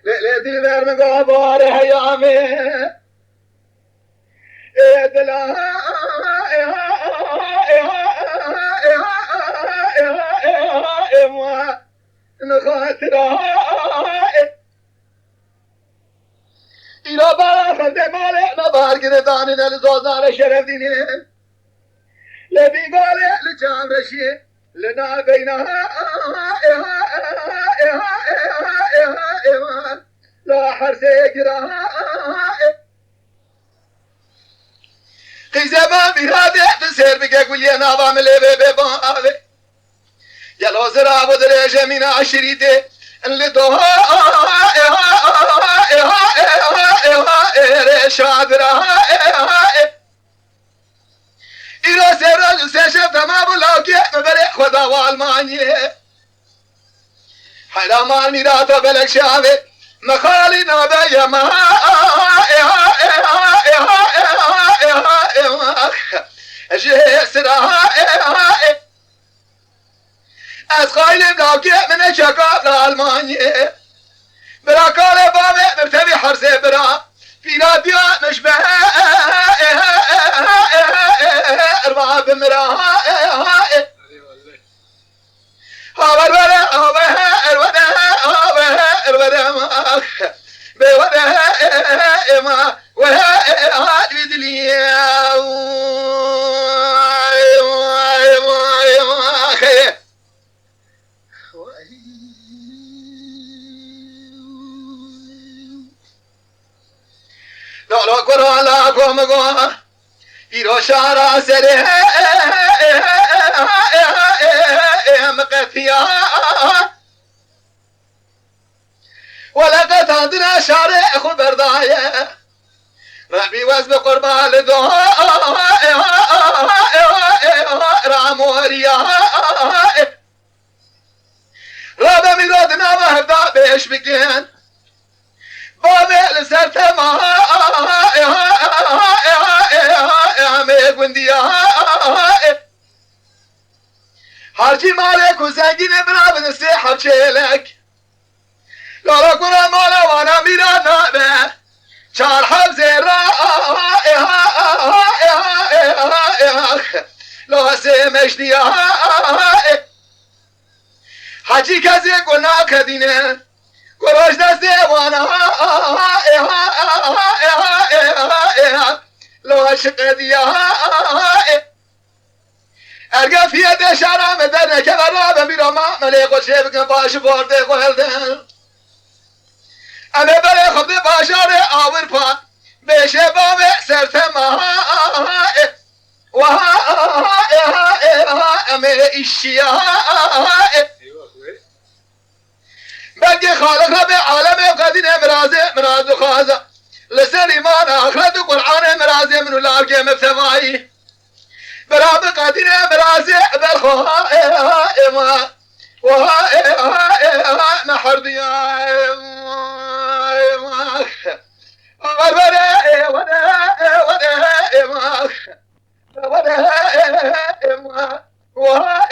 ليلتي غير من قبار هيامي دلا نخاطرها إلى بارا خلد مالي نبار قرداني نلزوزان شرف ديني لبي قالي لجام رشي لنا بينها لا حرسي قراها قيزة ما بهذا تسير بك أقول لي أنا بعمل إيه ببابي يلو زرع بدريش من عشريتي اللي دوها شادرها إلى سيرا سيشف ما بلاوكي مبرع خدا والمانية حلا ما الميراتا بلك شابي مخالي نابي ما جه سرها از خايل بلاوكي من شكاف لألمانيا برا كالي بابي مرتبي حرسي برا في ناديا مشبه اربعة بمراها هاور ولا الودا ما بودا ما وها بدلي لا قرآن لا قوم إيرو شارع سره مقتيا ولقد عندنا شارع خبر ضايع ربي وزب قربان لدوها راموريا رابع ميلادنا وهبدا بيش بكين بابي لسرت ما هرچی مالک و زنگین برابن سیحب چیلک لالا کنه مالا وانا میرا نامه چار حبزه را لا سیمش دیا حجی کسی گناه کدینه گروش دسته وانا لا عشق دیا ارگه فیه شرم درنه که برا بمیرا ملی قدشه بکن باش برده قلدن امه بله خود باشار آور پا بشه بام سرت ما و امه ایشیا بلکه خالق به عالم قدین مرازه مراد و خازه لسر ایمان آخرت و قرآن مرازه منو لارکه مفتمایی براب قدین مرازه بالخواه ما وها محرديا وها